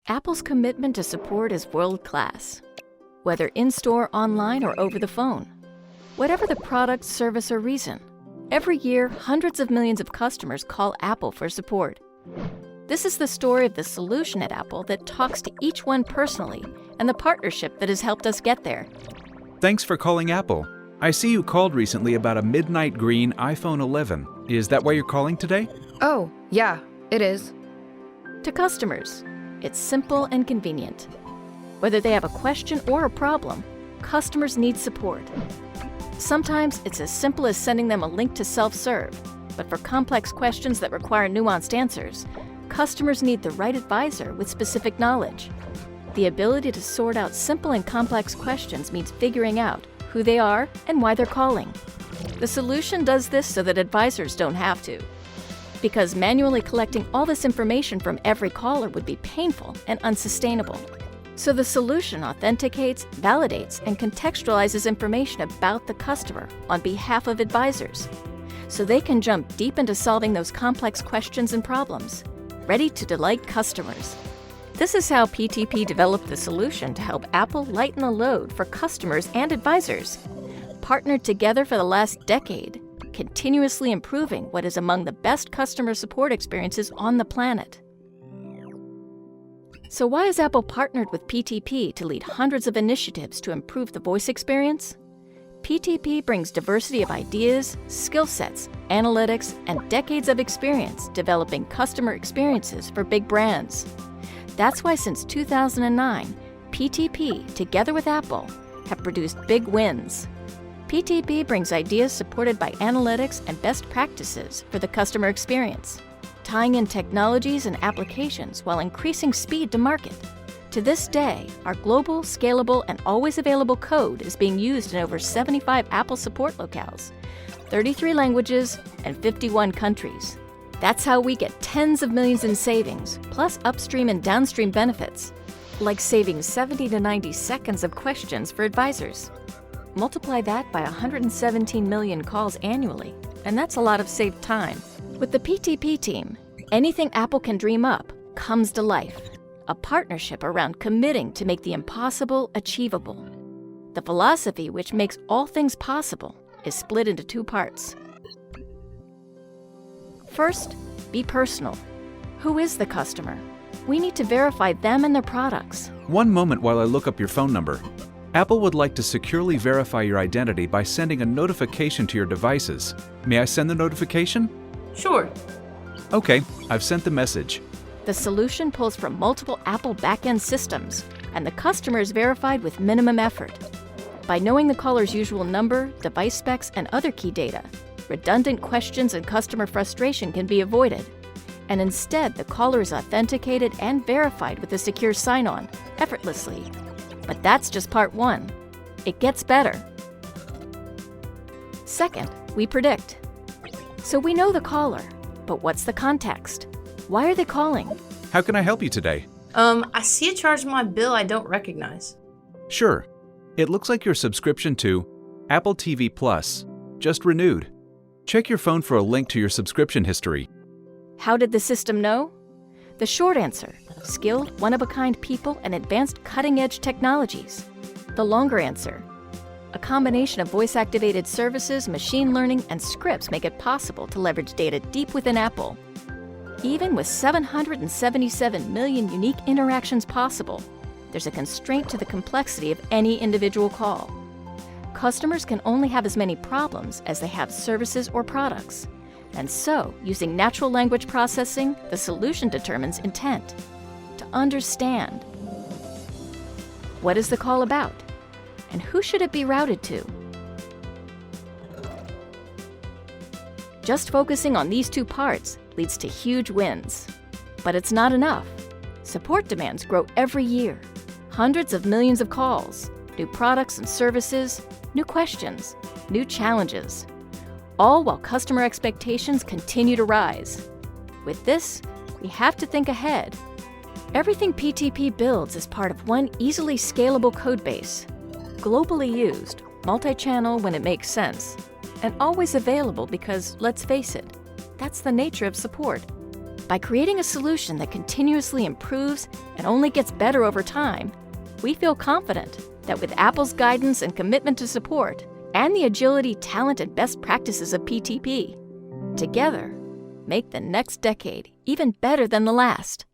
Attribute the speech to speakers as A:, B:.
A: Apple's commitment to support is world-class. Whether in-store, online, or over the phone. Whatever the product, service, or reason, every year, hundreds of millions of customers call Apple for support. This is the story of the solution at Apple that talks to each one personally and the partnership that has helped us get there.
B: Thanks for calling Apple. I see you called recently about a midnight green iPhone 11. Is that why you're calling today?
C: Oh, yeah, it is.
A: To customers, it's simple and convenient. Whether they have a question or a problem, customers need support. Sometimes it's as simple as sending them a link to self-serve, but for complex questions that require nuanced answers, customers need the right advisor with specific knowledge. The ability to sort out simple and complex questions means figuring out who they are and why they're calling. The solution does this so that advisors don't have to. Because manually collecting all this information from every caller would be painful and unsustainable. So the solution authenticates, validates, and contextualizes information about the customer on behalf of advisors, so they can jump deep into solving those complex questions and problems, ready to delight customers. This is how PTP developed the solution to help Apple lighten the load for customers and advisors, partnered together for the last decade, continuously improving what is among the best customer support experiences on the planet. So why has Apple partnered with PTP to lead hundreds of initiatives to improve the voice experience? PTP brings diversity of ideas, skill sets, analytics, and decades of experience developing customer experiences for big brands. That's why since 2009, PTP, together with Apple, have produced big wins. PTP brings ideas supported by analytics and best practices for the customer experience, tying in technologies and applications while increasing speed to market. To this day, our global, scalable, and always available code is being used in over 75 Apple support locales, 33 languages, and 51 countries. That's how we get tens of millions in savings, plus upstream and downstream benefits, like saving 70 to 90 seconds of questions for advisors. Multiply that by 117 million calls annually, and that's a lot of saved time. With the PTP team, anything Apple can dream up comes to life. A partnership around committing to make the impossible achievable. The philosophy which makes all things possible is split into two parts. First, be personal. Who is the customer? We need to verify them and their products.
B: One moment while I look up your phone number. Apple would like to securely verify your identity by sending a notification to your devices. May I send the notification?
D: Sure.
B: Okay, I've sent the message.
A: The solution pulls from multiple Apple back-end systems, and the customer is verified with minimum effort. By knowing the caller's usual number, device specs, and other key data, redundant questions and customer frustration can be avoided. And instead, the caller is authenticated and verified with a secure sign-on, effortlessly. But that's just part one. It gets better. Second, we predict. So we know the caller, but what's the context? Why are they calling?
B: How can I help you today?
D: I see a charge on my bill I don't recognize.
B: Sure. It looks like your subscription to Apple TV Plus just renewed. Check your phone for a link to your subscription history.
A: How did the system know? The short answer: skilled, one-of-a-kind people and advanced cutting-edge technologies. The longer answer: a combination of voice-activated services, machine learning, and scripts make it possible to leverage data deep within Apple. Even with 777 million unique interactions possible, there's a constraint to the complexity of any individual call. Customers can only have as many problems as they have services or products. And so, using natural language processing, the solution determines intent. To understand. What is the call about? And who should it be routed to? Just focusing on these two parts leads to huge wins. But it's not enough. Support demands grow every year. Hundreds of millions of calls, new products and services, new questions, new challenges. All while customer expectations continue to rise. With this, we have to think ahead. Everything PTP builds is part of one easily scalable codebase, globally used, multi-channel when it makes sense, and always available because, let's face it, that's the nature of support. By creating a solution that continuously improves and only gets better over time, we feel confident that with Apple's guidance and commitment to support, and the agility, talent, and best practices of PTP, together, make the next decade even better than the last.